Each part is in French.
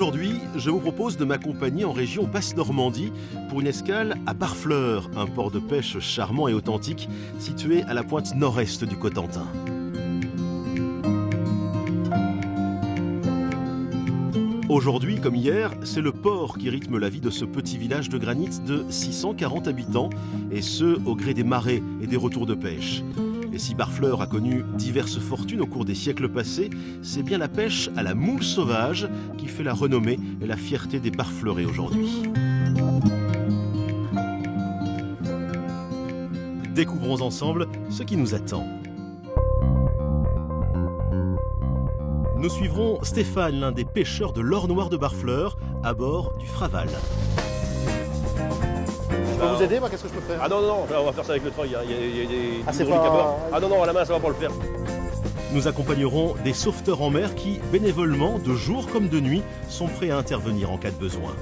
Aujourd'hui, je vous propose de m'accompagner en région Basse-Normandie pour une escale à Barfleur, un port de pêche charmant et authentique situé à la pointe nord-est du Cotentin. Aujourd'hui, comme hier, c'est le port qui rythme la vie de ce petit village de granit de 640 habitants, et ce, au gré des marées et des retours de pêche. Et si Barfleur a connu diverses fortunes au cours des siècles passés, c'est bien la pêche à la moule sauvage qui fait la renommée et la fierté des Barfleurais aujourd'hui. Découvrons ensemble ce qui nous attend. Nous suivrons Stéphane, l'un des pêcheurs de l'or noir de Barfleur, à bord du Fraval. Je peux vous aider, moi, qu'est-ce que je peux faire? Ah non, on va faire ça avec le treuil, il y a des c'est hydrauliques à bord. pas... Ah non, à la main, ça va pas le faire. Nous accompagnerons des sauveteurs en mer qui, bénévolement, de jour comme de nuit, sont prêts à intervenir en cas de besoin.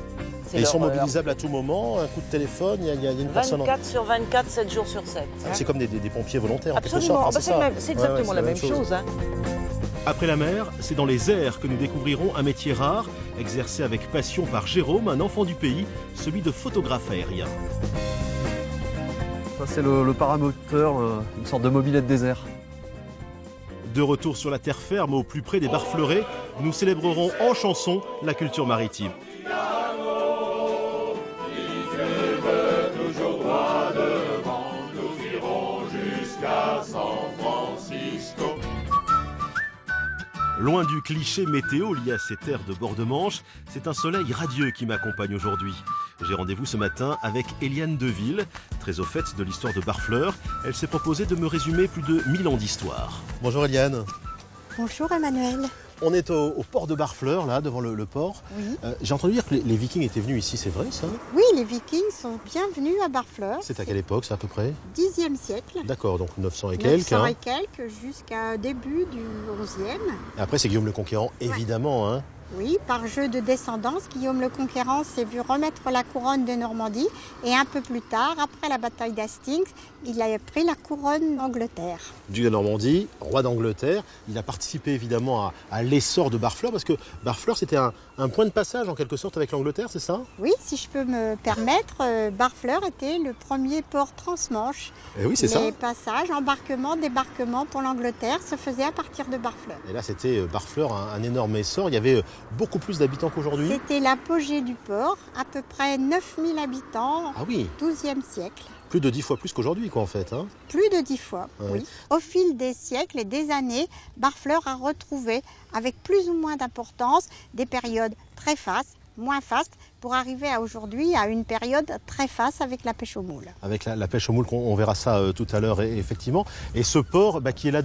Et ils sont mobilisables à tout moment, un coup de téléphone, il y a une personne... 24 sur 24, 7 jours sur 7. C'est comme des pompiers volontaires, en quelque Absolument, sorte. c'est exactement la même chose. Hein. Après la mer, c'est dans les airs que nous découvrirons un métier rare, exercé avec passion par Jérôme, un enfant du pays, celui de photographe aérien. Ça, c'est le paramoteur, une sorte de mobilette désert. De retour sur la terre ferme au plus près des Barfleurais, nous célébrerons en chanson la culture maritime. Loin du cliché météo lié à ces terres de bord de Manche, c'est un soleil radieux qui m'accompagne aujourd'hui. J'ai rendez-vous ce matin avec Eliane Deville, très au fait de l'histoire de Barfleur. Elle s'est proposée de me résumer plus de 1000 ans d'histoire. Bonjour Eliane. Bonjour Emmanuel. On est au port de Barfleur, là, devant le port. Oui. J'ai entendu dire que les Vikings étaient venus ici, c'est vrai ça? Oui, les Vikings sont bien venus à Barfleur. C'est à quelle époque, ça, à peu près? 10e siècle. D'accord, donc 900 et quelques. 900 et quelques jusqu'à début du 11e. Et après, c'est Guillaume le Conquérant, évidemment. Hein. Oui, par jeu de descendance, Guillaume le Conquérant s'est vu remettre la couronne de Normandie et un peu plus tard, après la bataille d'Hastings, il a pris la couronne d'Angleterre. Duc de Normandie, roi d'Angleterre, il a participé évidemment à l'essor de Barfleur parce que Barfleur c'était un point de passage en quelque sorte avec l'Angleterre, c'est ça? Oui, si je peux me permettre, Barfleur était le premier port transmanche. Et oui, c'est ça. Les passages, embarquements, débarquements pour l'Angleterre se faisaient à partir de Barfleur. Et là c'était Barfleur, un énorme essor, il y avait beaucoup plus d'habitants qu'aujourd'hui. C'était l'apogée du port, à peu près 9000 habitants, ah oui. 12e siècle. Plus de 10 fois plus qu'aujourd'hui, quoi, en fait. Hein. Plus de 10 fois, ouais. Oui. Au fil des siècles et des années, Barfleur a retrouvé, avec plus ou moins d'importance, des périodes très fastes, moins fastes, pour arriver à aujourd'hui à une période très faste avec la pêche aux moules. Avec la pêche aux moules, on verra ça tout à l'heure, effectivement. Et ce port qui est là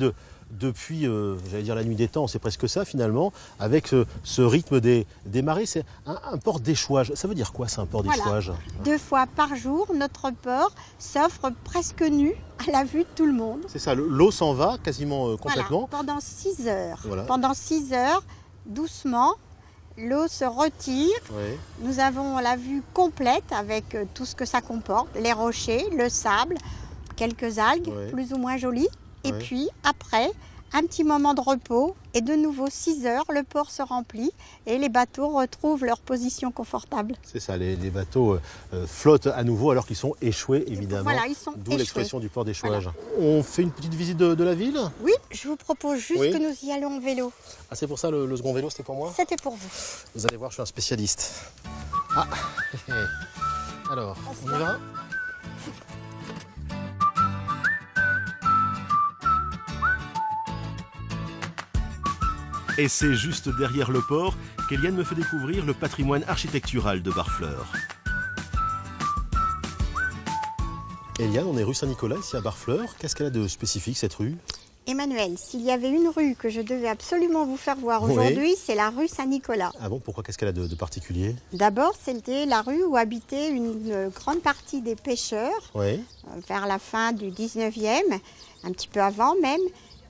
depuis, j'allais dire la nuit des temps, c'est presque ça finalement, avec ce rythme des marées, c'est un port d'échouage. Ça veut dire quoi, c'est un port d'échouage? 2 fois par jour, notre port s'offre presque nu à la vue de tout le monde. C'est ça, l'eau s'en va quasiment complètement. Voilà, pendant 6 heures. Voilà. Pendant 6 heures, doucement, l'eau se retire. Oui. Nous avons la vue complète avec tout ce que ça comporte, les rochers, le sable, quelques algues plus ou moins jolies. Et puis après, un petit moment de repos et de nouveau 6 heures, le port se remplit et les bateaux retrouvent leur position confortable. C'est ça, les bateaux flottent à nouveau alors qu'ils sont échoués évidemment. Voilà, ils sont D'où l'expression du port d'échouage. Voilà. On fait une petite visite de la ville? Oui, je vous propose juste que nous y allons en vélo. Ah, c'est pour ça le second vélo, c'était pour moi? C'était pour vous. Vous allez voir, je suis un spécialiste. Ah, alors, on y va? Et c'est juste derrière le port qu'Eliane me fait découvrir le patrimoine architectural de Barfleur. Eliane, on est rue Saint-Nicolas ici à Barfleur. Qu'est-ce qu'elle a de spécifique cette rue? Emmanuel, s'il y avait une rue que je devais absolument vous faire voir aujourd'hui, c'est la rue Saint-Nicolas. Ah bon, pourquoi? Qu'est-ce qu'elle a de particulier? D'abord, c'était la rue où habitaient une grande partie des pêcheurs, vers la fin du 19e, un petit peu avant même.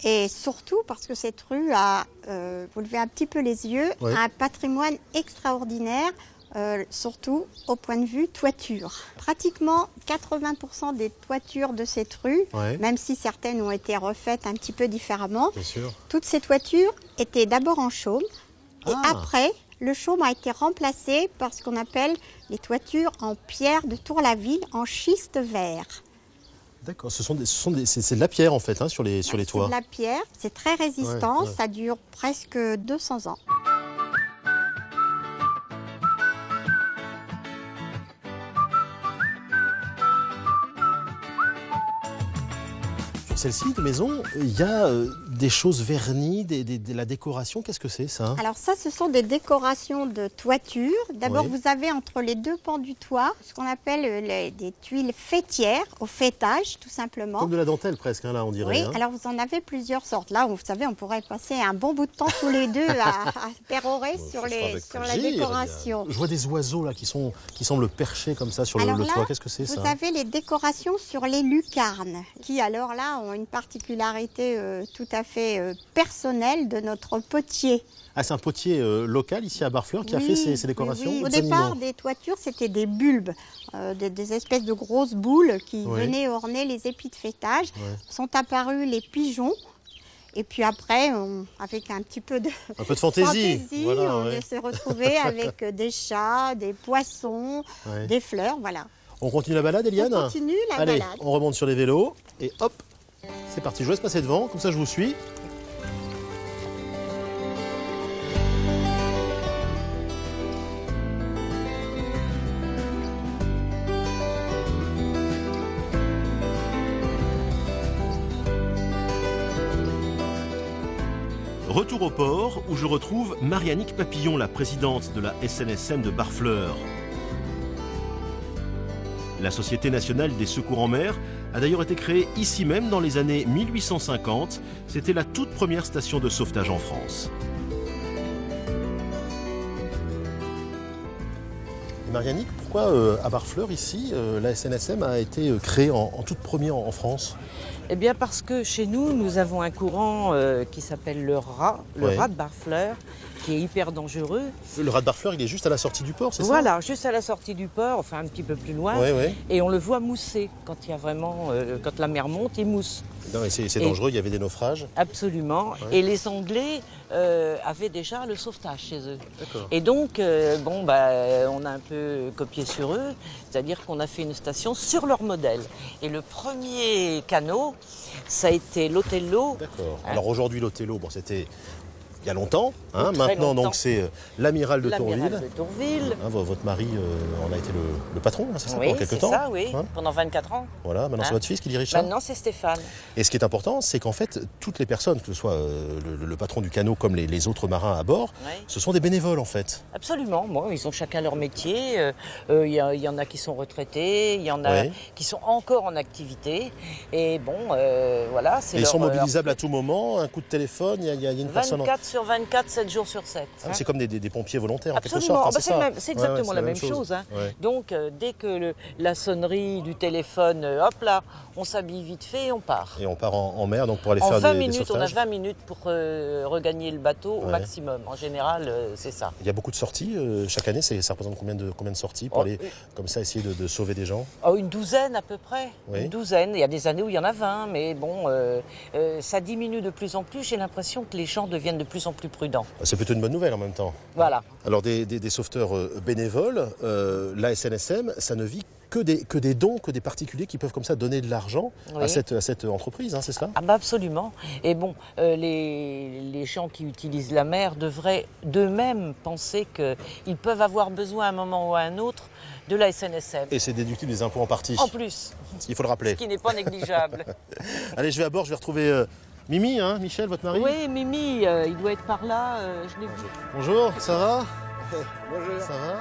Et surtout parce que cette rue a, vous levez un petit peu les yeux, a un patrimoine extraordinaire, surtout au point de vue toiture. Pratiquement 80% des toitures de cette rue, même si certaines ont été refaites un petit peu différemment, toutes ces toitures étaient d'abord en chaume et après Le chaume a été remplacé par ce qu'on appelle les toitures en pierre de Tour-la-Ville en schiste vert. D'accord, c'est de la pierre en fait sur les toits. C'est de la pierre, c'est très résistant, ouais. ça dure presque 200 ans. Sur celle-ci de maison, il y a des choses vernies, de la décoration. Qu'est-ce que c'est ça? Alors ça, ce sont des décorations de toiture. D'abord, Oui. vous avez entre les deux pans du toit ce qu'on appelle des tuiles fêtières, au fêtage tout simplement. Comme de la dentelle presque, là on dirait. Oui, alors vous en avez plusieurs sortes. Là, vous savez, on pourrait passer un bon bout de temps tous les deux à pérorer sur la décoration. Je vois des oiseaux là qui semblent perchés comme ça sur le toit. Qu'est-ce que c'est ça? Vous avez les décorations sur les lucarnes, qui alors là ont une particularité tout à fait personnelle de notre potier. Ah, c'est un potier local ici à Barfleur qui a fait ces décorations. Oui. Au départ, des toitures, c'était des bulbes, des espèces de grosses boules qui venaient orner les épis de fêtage. Sont apparus les pigeons. Et puis après, avec un petit peu de fantaisie, voilà, on s'est retrouvé avec des chats, des poissons, des fleurs, voilà. On continue la balade, Eliane? On continue la balade. Allez, on remonte sur les vélos et hop, c'est parti. Je vous laisse passer devant, comme ça je vous suis. Retour au port où je retrouve Marianique Papillon, la présidente de la SNSM de Barfleur. La Société nationale des secours en mer a d'ailleurs été créée ici même dans les années 1850. C'était la toute première station de sauvetage en France. Marianique, pourquoi à Barfleur, ici, la SNSM a été créée en toute première en France? Eh bien parce que chez nous, nous avons un courant qui s'appelle le rat de Barfleur, qui est hyper dangereux. Le rat de Barfleur, il est juste à la sortie du port, c'est ça? Voilà, juste à la sortie du port, enfin un petit peu plus loin. Et on le voit mousser quand il y a vraiment, quand la mer monte, il mousse. Non, c'est dangereux, il y avait des naufrages. Absolument. Et les Anglais avaient déjà le sauvetage chez eux. Et donc, on a un peu copié sur eux, c'est-à-dire qu'on a fait une station sur leur modèle. Et le premier canot, ça a été l'Othello. D'accord. Alors aujourd'hui, l'Othello, c'était il y a longtemps. Maintenant, longtemps. donc c'est l'amiral de Tourville. Votre mari en a été le patron, c'est ça, pendant quelques temps. Oui, c'est ça, oui. Pendant 24 ans. Voilà, maintenant c'est votre fils qui dirige ça. Maintenant, c'est Stéphane. Et ce qui est important, c'est qu'en fait, toutes les personnes, que ce soit le patron du canot comme les autres marins à bord, ce sont des bénévoles en fait. Absolument. Bon, ils ont chacun leur métier. Il y en a qui sont retraités, il y en a qui sont encore en activité. Et bon, voilà. Ils sont mobilisables à tout moment, un coup de téléphone, il y a une personne... 24 sur 24, 7 jours sur 7. C'est comme des pompiers volontaires en quelque Absolument. sorte. C'est exactement la même chose. Donc, dès que la sonnerie du téléphone, hop là, on s'habille vite fait et on part. Et on part en mer donc pour aller faire des sauvetages. On a 20 minutes pour regagner le bateau au maximum. En général, c'est ça. Il y a beaucoup de sorties chaque année. Ça représente combien de sorties pour aller comme ça essayer de sauver des gens? Une douzaine à peu près. Une douzaine. Il y a des années où il y en a 20, mais bon, ça diminue de plus en plus. J'ai l'impression que les gens deviennent de plus en plus prudents. C'est plutôt une bonne nouvelle en même temps. Voilà. Alors des sauveteurs bénévoles, la SNSM, ça ne vit que des dons, que des particuliers qui peuvent comme ça donner de l'argent à cette entreprise, c'est cela? Absolument. Et bon, les gens qui utilisent la mer devraient d'eux-mêmes penser qu'ils peuvent avoir besoin à un moment ou à un autre de la SNSM. Et c'est déductible des impôts en partie. En plus. Il faut le rappeler. Ce qui n'est pas négligeable. Allez, je vais à bord, je vais retrouver Mimi, Michel, votre mari? Oui, Mimi, il doit être par là, je l'ai vu. Bonjour, ça va? Bonjour. Ça va?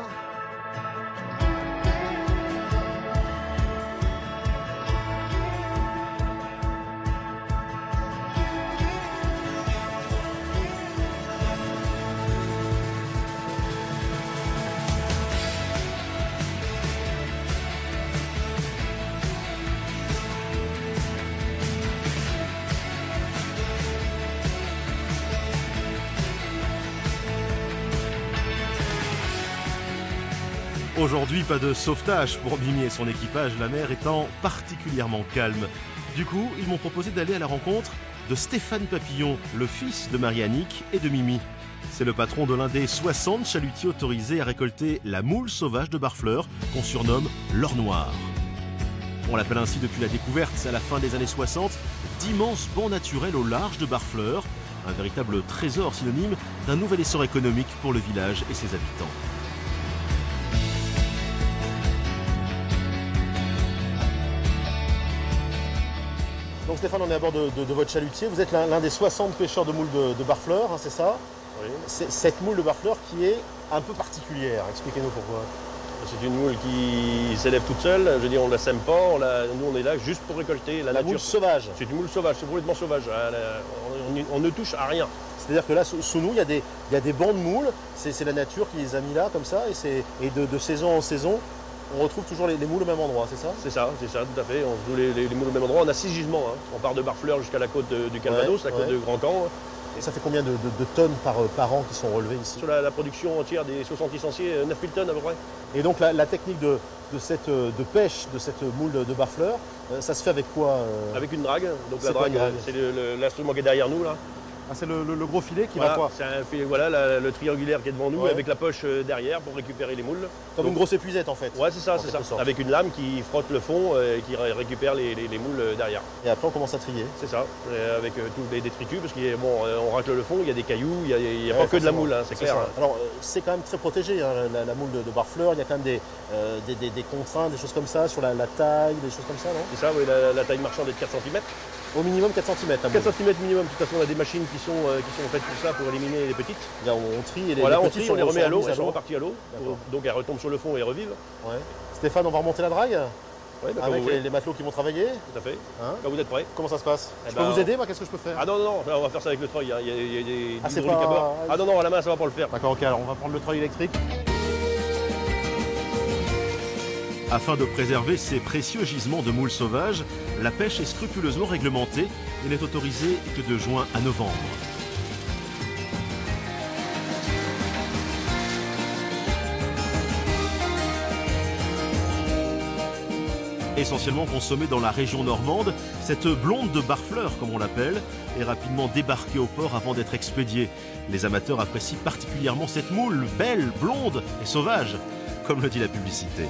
Aujourd'hui, pas de sauvetage pour Mimi et son équipage, la mer étant particulièrement calme. Du coup, ils m'ont proposé d'aller à la rencontre de Stéphane Papillon, le fils de Marianique et de Mimi. C'est le patron de l'un des 60 chalutiers autorisés à récolter la moule sauvage de Barfleur, qu'on surnomme l'or noir. On l'appelle ainsi depuis la découverte, à la fin des années 60, d'immenses bancs naturels au large de Barfleur, un véritable trésor synonyme d'un nouvel essor économique pour le village et ses habitants. Donc Stéphane, on est à bord de votre chalutier. Vous êtes l'un des 60 pêcheurs de moules de Barfleur, hein, c'est ça? Oui. Cette moule de Barfleur qui est un peu particulière. Expliquez-nous pourquoi. C'est une moule qui s'élève toute seule. Je veux dire, on ne la sème pas. Nous, on est là juste pour récolter la nature. Moule sauvage. C'est une moule sauvage, c'est complètement sauvage. On ne touche à rien. C'est-à-dire que là, sous nous, il y a des bancs de moules. C'est la nature qui les a mis là, comme ça. Et de saison en saison, on retrouve toujours les moules au même endroit, c'est ça? C'est ça, tout à fait. On trouve les moules au même endroit. On a 6 gisements. Hein. On part de Barfleur jusqu'à la côte du Calvados, la côte de Grand Camp. Et ça fait combien de tonnes par an qui sont relevées ici? Sur la production entière des 60 licenciés, 9 000 tonnes à peu près. Et donc la technique de pêche de cette moule de Barfleur, ça se fait avec quoi? Avec une drague. Donc la C'est quoi drague, une drague? c'est l'instrument qui est derrière nous là. Ah, c'est le gros filet qui Voilà, va quoi? c'est un filet, voilà le triangulaire qui est devant nous avec la poche derrière pour récupérer les moules. Comme une grosse épuisette en fait. Ouais, c'est ça. Avec une lame qui frotte le fond et qui récupère les moules derrière. Et après on commence à trier. C'est ça, avec tous les détritus, parce qu'on racle le fond, il y a des cailloux, il n'y a pas que de la moule, hein, c'est clair. Hein. Alors c'est quand même très protégé, hein, la moule de Barfleur, il y a quand même des contraintes, des choses comme ça, sur la taille, des choses comme ça, non? C'est ça, oui, la taille marchande est de 4 cm. Au minimum 4 cm. 4 cm minimum, de toute façon on a des machines qui sont faites pour ça, pour éliminer les petites. Là, on trie et les voilà, petites on les remet à l'eau, elles sont l'eau. reparties à l'eau, donc elles retombent sur le fond et revivent. Ouais. Stéphane, on va remonter la drague ouais, avec les matelots qui vont travailler. Tout à fait. Hein, quand vous êtes prêts. Comment ça se passe? Je peux vous aider, moi? Qu'est-ce que je peux faire? Ah non, on va faire ça avec le treuil, il y a des c'est hydrauliques à bord. Ah non, à la main ça va pas le faire. D'accord, ok, alors on va prendre le treuil électrique. Afin de préserver ces précieux gisements de moules sauvages, la pêche est scrupuleusement réglementée et n'est autorisée que de juin à novembre. Essentiellement consommée dans la région normande, cette blonde de Barfleur, comme on l'appelle, est rapidement débarquée au port avant d'être expédiée. Les amateurs apprécient particulièrement cette moule, belle, blonde et sauvage, comme le dit la publicité.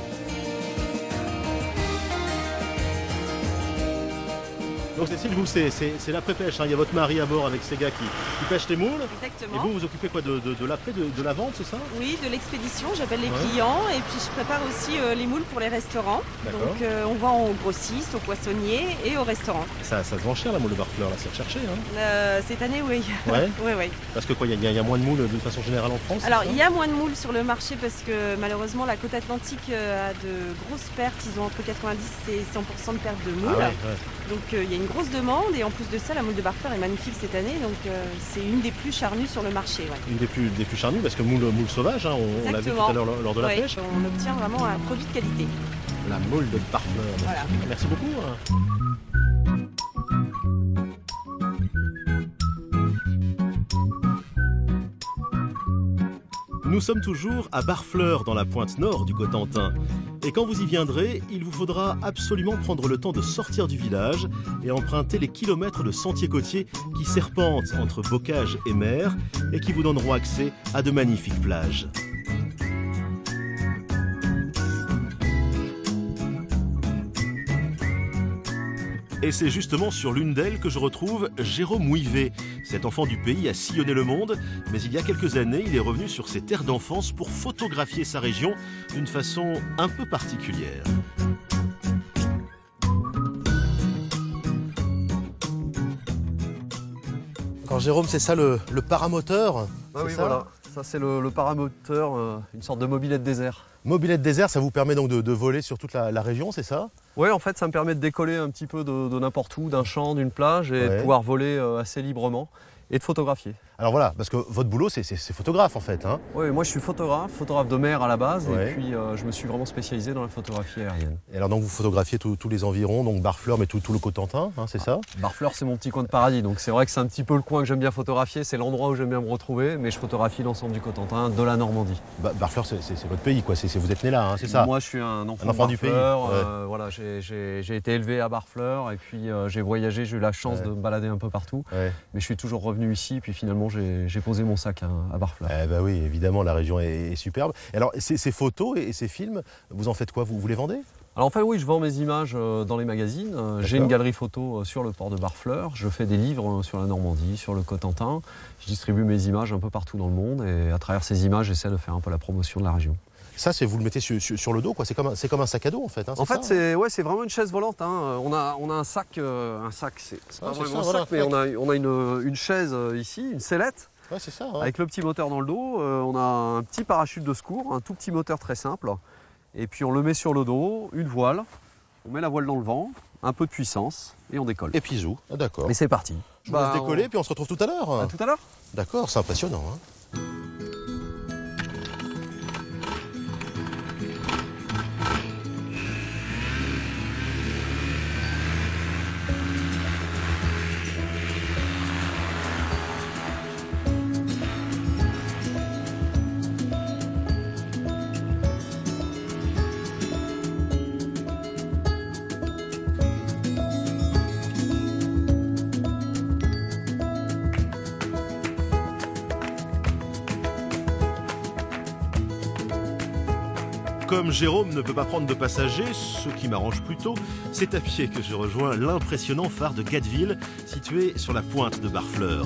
Donc Cécile, vous, c'est l'après-pêche, hein. Il y a votre mari à bord avec ses gars qui pêchent les moules. Exactement. Et vous, vous occupez quoi de l'après, de la vente, c'est ça? Oui, de l'expédition, j'appelle les clients et puis je prépare aussi les moules pour les restaurants. Donc on vend aux grossistes, aux poissonniers et aux restaurants. Ça se vend cher la moule de Barfleur, là, c'est recherché, hein? Cette année, oui. Ouais. Oui. Parce que quoi, il y a moins de moules d'une façon générale en France? Alors il y a moins de moules sur le marché parce que malheureusement la côte atlantique a de grosses pertes. Ils ont entre 90 et 100% de pertes de moules. Ah ouais. Donc il y a une grosse demande et en plus de ça la moule de Barfleur est magnifique cette année. Donc c'est une des plus charnues sur le marché. Ouais. Une des plus charnues parce que moule sauvage, hein, on l'a vu tout à l'heure lors de la pêche. On obtient vraiment un produit de qualité. La moule de Barfleur. Voilà. Merci beaucoup. Nous sommes toujours à Barfleur, dans la pointe nord du Cotentin. Et quand vous y viendrez, il vous faudra absolument prendre le temps de sortir du village et emprunter les kilomètres de sentiers côtiers qui serpentent entre bocage et mer et qui vous donneront accès à de magnifiques plages. Et c'est justement sur l'une d'elles que je retrouve Jérôme Ouivet. Cet enfant du pays a sillonné le monde, mais il y a quelques années, il est revenu sur ses terres d'enfance pour photographier sa région d'une façon un peu particulière. Alors Jérôme, c'est ça le paramoteur? Ah oui, voilà. Ça, c'est le paramoteur, une sorte de mobilette désert. Mobilette désert, ça vous permet donc de voler sur toute la région, c'est ça? Oui, en fait, ça me permet de décoller un petit peu de n'importe où, d'un champ, d'une plage, et de pouvoir voler assez librement et de photographier. Alors voilà, parce que votre boulot, c'est photographe en fait, hein? Oui, moi je suis photographe de mer à la base, et puis je me suis vraiment spécialisé dans la photographie aérienne. Et alors donc vous photographiez tous les environs, donc Barfleur, mais tout le Cotentin, hein, c'est ça? Barfleur, c'est mon petit coin de paradis, donc c'est vrai que c'est un petit peu le coin que j'aime bien photographier, c'est l'endroit où j'aime bien me retrouver, mais je photographie l'ensemble du Cotentin, de la Normandie. Barfleur, c'est votre pays, quoi. Vous êtes né là, hein, c'est ça? Moi, je suis un enfant de Barfleur, du pays. Voilà, j'ai été élevé à Barfleur, et puis j'ai voyagé, j'ai eu la chance de me balader un peu partout, mais je suis toujours revenu venu ici, puis finalement j'ai posé mon sac à Barfleur. Eh ben oui, évidemment, la région est superbe. Alors ces photos et ces films, vous en faites quoi? Vous les vendez? Alors en fait oui, je vends mes images dans les magazines. J'ai une galerie photo sur le port de Barfleur. Je fais des livres sur la Normandie, sur le Cotentin. Je distribue mes images un peu partout dans le monde et à travers ces images, j'essaie de faire un peu la promotion de la région. Ça, vous le mettez sur le dos, quoi. C'est comme un sac à dos, en fait. Hein, en fait, c'est vraiment une chaise volante. Hein. On a un sac, c'est pas vraiment un sac, mais on a une chaise ici, une sellette, c'est ça, avec le petit moteur dans le dos. On a un petit parachute de secours, un tout petit moteur très simple. Et puis on le met sur le dos, une voile, on met la voile dans le vent, un peu de puissance et on décolle. Et puis zou, d'accord. Et c'est parti. Je vous laisse décoller, puis on se retrouve tout à l'heure. À tout à l'heure. D'accord, c'est impressionnant. Hein. Comme Jérôme ne peut pas prendre de passagers, ce qui m'arrange plutôt, c'est à pied que je rejoins l'impressionnant phare de Gatteville, situé sur la pointe de Barfleur.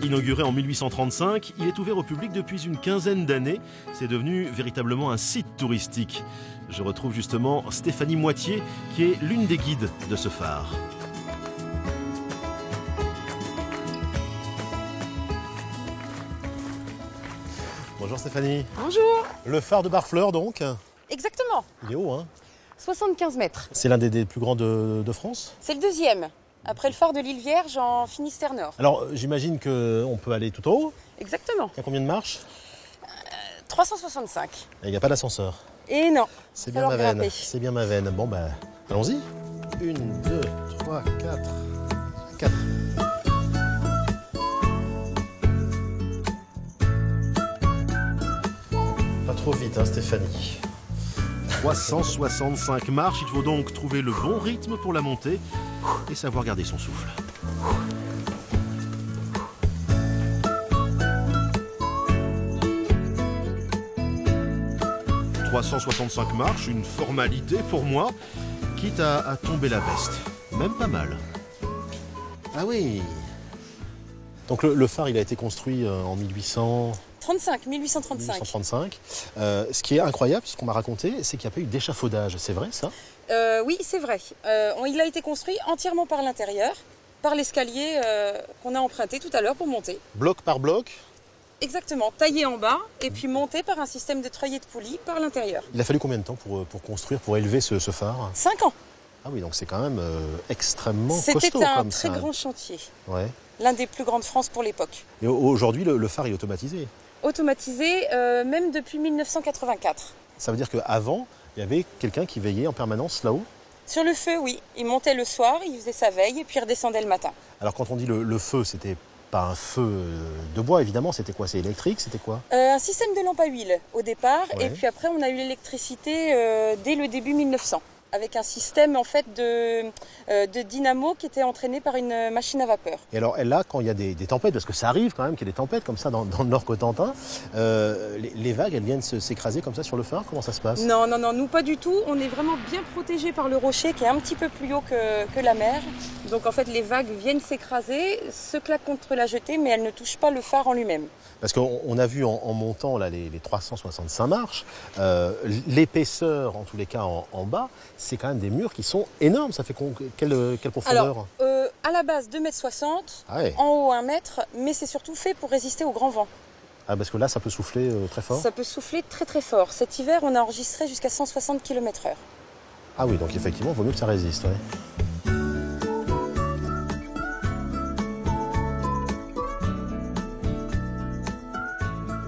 Inauguré en 1835, il est ouvert au public depuis une quinzaine d'années. C'est devenu véritablement un site touristique. Je retrouve justement Stéphanie Moitié, qui est l'une des guides de ce phare. Bonjour Stéphanie. Bonjour. Le phare de Barfleur donc. Exactement. Il est haut, hein? 75 mètres. C'est l'un des plus grands de France? C'est le deuxième, après le phare de l'île Vierge en Finistère Nord. Alors j'imagine qu'on peut aller tout en haut? Exactement. Il y a combien de marches? 365. Et il n'y a pas d'ascenseur? Et non. C'est bien ma veine. C'est bien ma veine. Bon ben, allons-y. 1, 2, 3, 4. 4. Pas trop vite, hein, Stéphanie. 365 marches, il faut donc trouver le bon rythme pour la montée et savoir garder son souffle. « 365 marches, une formalité pour moi, quitte à tomber la veste. Même pas mal. » Ah oui. Donc le phare, il a été construit en 1835. 1835. Ce qui est incroyable, ce qu'on m'a raconté, c'est qu'il n'y a pas eu d'échafaudage. C'est vrai, ça? Oui, c'est vrai. Il a été construit entièrement par l'intérieur, par l'escalier qu'on a emprunté tout à l'heure pour monter. Bloc par bloc? Exactement, taillé en bas et puis monté par un système de treuil et de poulies par l'intérieur. Il a fallu combien de temps pour construire, pour élever ce phare? 5 ans. Ah oui, donc c'est quand même extrêmement costaud. C'était un très grand chantier. Ouais. L'un des plus grands de France pour l'époque. Et aujourd'hui, le phare est automatisé? Automatisé, même depuis 1984. Ça veut dire qu'avant, il y avait quelqu'un qui veillait en permanence là-haut? Sur le feu, oui. Il montait le soir, il faisait sa veille et puis il redescendait le matin. Alors quand on dit le feu, c'était pas un feu de bois évidemment, c'était quoi? C'est électrique, c'était quoi? Un système de lampe à huile au départ, ouais. Et puis après on a eu l'électricité dès le début 1900. Avec un système en fait de dynamo qui était entraîné par une machine à vapeur. Et alors là, quand il y a des tempêtes, parce que ça arrive quand même qu'il y ait des tempêtes comme ça dans le Nord Cotentin, les vagues, elles viennent s'écraser comme ça sur le phare? Comment ça se passe? Non, nous pas du tout. On est vraiment bien protégé par le rocher qui est un petit peu plus haut que la mer. Donc en fait les vagues viennent s'écraser, se claquent contre la jetée, mais elles ne touchent pas le phare en lui-même. Parce qu'on a vu en montant là, les 365 marches, l'épaisseur en tous les cas en bas, c'est quand même des murs qui sont énormes. Ça fait quelle profondeur? Alors, à la base 2,60 m, ouais. En haut 1 mètre, mais c'est surtout fait pour résister au grand vent. Ah, parce que là, ça peut souffler très fort? Ça peut souffler très très fort. Cet hiver, on a enregistré jusqu'à 160 km/h. Ah oui, donc effectivement, il vaut mieux que ça résiste. Ouais.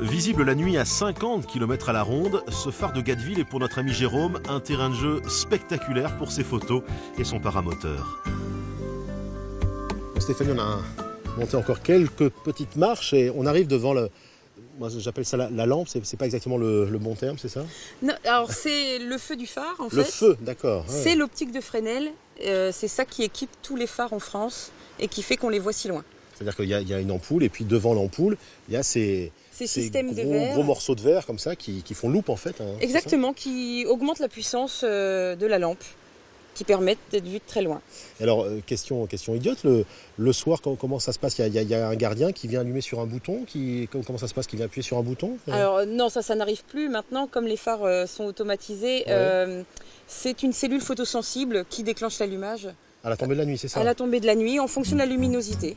Visible la nuit à 50 km à la ronde, ce phare de Gatteville est pour notre ami Jérôme un terrain de jeu spectaculaire pour ses photos et son paramoteur. Stéphanie, on a monté encore quelques petites marches et on arrive devant moi j'appelle ça la lampe, c'est pas exactement le bon terme, c'est ça? Non, alors c'est le feu du phare en fait. Le feu, d'accord. Ouais. C'est l'optique de Fresnel, c'est ça qui équipe tous les phares en France et qui fait qu'on les voit si loin. C'est-à-dire qu'il y a une ampoule et puis devant l'ampoule, il y a ces gros morceaux de verre comme ça qui font loupe en fait. Hein, exactement, qui augmentent la puissance de la lampe, qui permettent d'être vus de très loin. Alors, question idiote, le soir, comment ça se passe? Il y a un gardien qui vient allumer sur un bouton? Comment ça se passe? Qui vient appuyer sur un bouton? Alors non, ça n'arrive plus. Maintenant, comme les phares sont automatisés, c'est une cellule photosensible qui déclenche l'allumage. À la tombée de la nuit, c'est ça? À la tombée de la nuit, en fonction de la luminosité.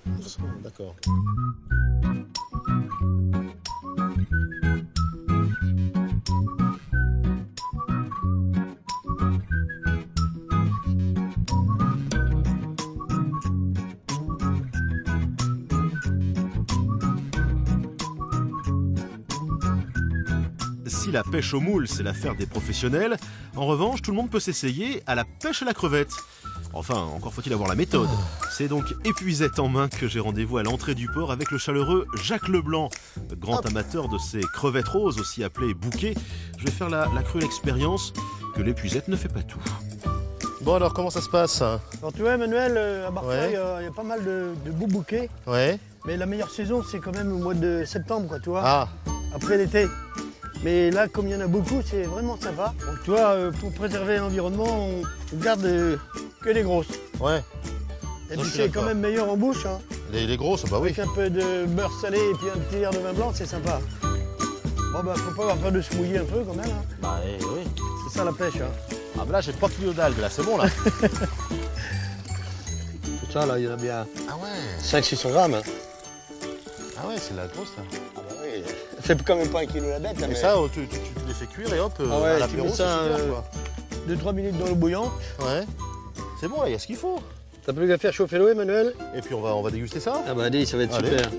D'accord. Si la pêche au moule, c'est l'affaire des professionnels, en revanche, tout le monde peut s'essayer à la pêche à la crevette. Enfin, encore faut-il avoir la méthode. C'est donc épuisette en main que j'ai rendez-vous à l'entrée du port avec le chaleureux Jacques Leblanc, grand amateur de ces crevettes roses, aussi appelées bouquets. Je vais faire la cruelle expérience que l'épuisette ne fait pas tout. Bon alors, comment ça se passe? Alors tu vois Emmanuel, à Barfleur, il y a pas mal de beaux bouquets. Ouais. Mais la meilleure saison, c'est quand même au mois de septembre, quoi, tu vois. Ah. Après l'été. Mais là, comme il y en a beaucoup, c'est vraiment sympa. Donc tu vois, pour préserver l'environnement, on garde que les grosses. Ouais. Et puis c'est quand même meilleur en bouche. Hein. Les grosses, bah oui. Avec un peu de beurre salé et puis un petit verre de vin blanc, c'est sympa. Bon bah faut pas avoir peur de se mouiller un peu quand même. Hein. Bah oui. C'est ça la pêche. Hein. Ah bah là j'ai 3 kilos d'algues, là c'est bon là. Tout ça là, il y en a bien. Ah ouais. 500-600 grammes. Hein. Ah ouais, c'est la grosse là. Ah bah oui. Ça fait quand même pas 1 kilo la bête. Là, et mais... ça, tu les fais cuire et hop, à l'apéro, c'est super, 2-3 minutes dans l'eau bouillante. Ouais. C'est bon là, il y a ce qu'il faut. T'as plus qu'à faire chauffer l'eau, Emmanuel. Et puis on va déguster ça. Ah bah allez, ça va être super.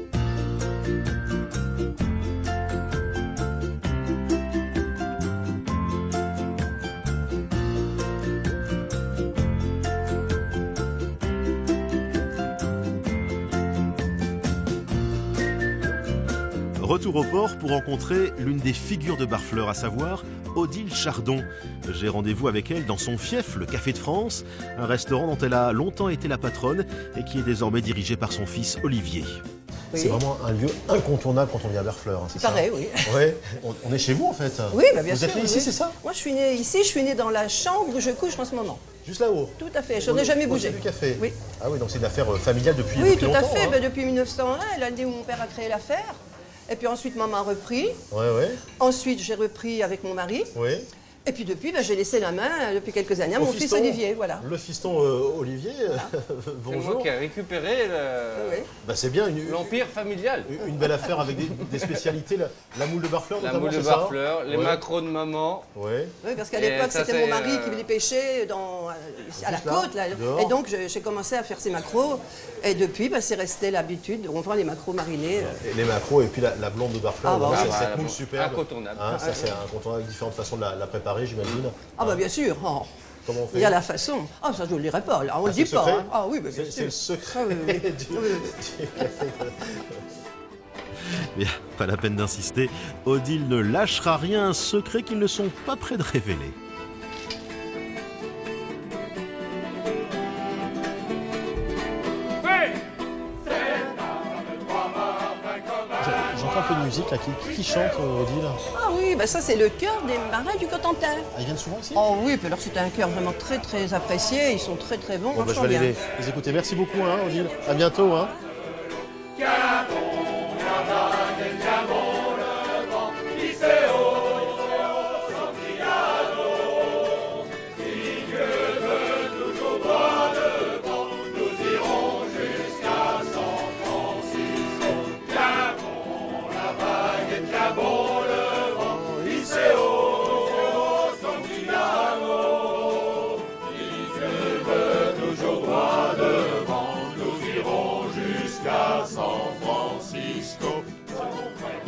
Retour au port pour rencontrer l'une des figures de Barfleur, à savoir Odile Chardon. J'ai rendez-vous avec elle dans son fief, le Café de France, un restaurant dont elle a longtemps été la patronne et qui est désormais dirigé par son fils Olivier. Oui. C'est vraiment un lieu incontournable quand on vient à Barfleur. Hein, c'est pareil, oui. Ouais. On est chez vous en fait. Oui, bah bien sûr. Vous êtes né ici, oui. C'est ça? Moi je suis née ici, je suis née dans la chambre où je couche en ce moment. Juste là-haut? Tout à fait, je n'en ai jamais bougé. Du café? Oui. Ah oui, donc c'est une affaire familiale depuis longtemps. Oui, tout à fait, bah, depuis 1901, l'année où mon père a créé l'affaire. Et puis ensuite, maman a repris. Ouais. Ensuite, j'ai repris avec mon mari. Oui. Et puis depuis, j'ai laissé la main, depuis quelques années, à mon fils Olivier. Voilà. Le fiston Olivier, bonjour. C'est moi qui ai récupéré c'est bien l'empire familial. Une belle affaire avec des spécialités. La moule de Barfleur, la moule de Barfleur, les maquereaux de maman. Oui, parce qu'à l'époque, c'était mon mari qui venait pêcher à la côte. Là. Et donc, j'ai commencé à faire ces maquereaux. Et depuis, c'est resté l'habitude. On vend les maquereaux marinés. Les maquereaux et puis la blonde de Barfleur. Cette moule superbe. Incontournable. Ça, c'est incontournable avec différentes façons de la préparer. J'imagine. Ah bah bien sûr. Oh. Comment on fait? Il y a la façon. Ah ça je ne le dirai pas. Là, on ne le dit pas. Hein. Ah oui, bien sûr. C'est le secret du café. Bien, pas la peine d'insister. Odile ne lâchera rien, un secret qu'ils ne sont pas prêts de révéler. J'entends un peu de musique là. Qui chante, Odile? Ah oui, ça c'est le chœur des marins du Cotentin. Ah, ils viennent souvent ici? Oh oui, puis alors c'est un chœur vraiment très très apprécié. Ils sont très très bons. Bon, je vais aller les écouter. Merci beaucoup, Odile. À bientôt.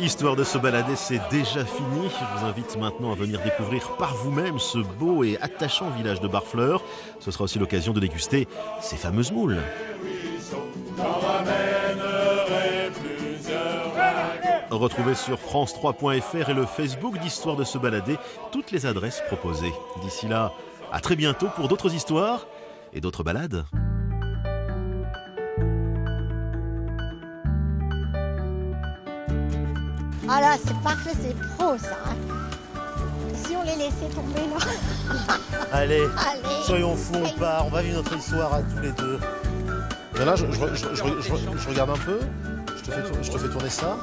Histoire de se balader, c'est déjà fini. Je vous invite maintenant à venir découvrir par vous-même ce beau et attachant village de Barfleur. Ce sera aussi l'occasion de déguster ces fameuses moules. Retrouvez sur France3.fr et le Facebook d'Histoire de se balader toutes les adresses proposées. D'ici là, à très bientôt pour d'autres histoires et d'autres balades. Ah là, c'est parfait, c'est pro ça. Si on les laissait tomber là. Allez, soyons fous, on part, on va vivre notre histoire à tous les deux. Et là, je regarde un peu, je te fais tourner ça.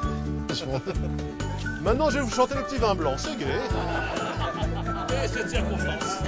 Maintenant, je vais vous chanter le petit vin blanc, c'est gai. Et cette circonstance.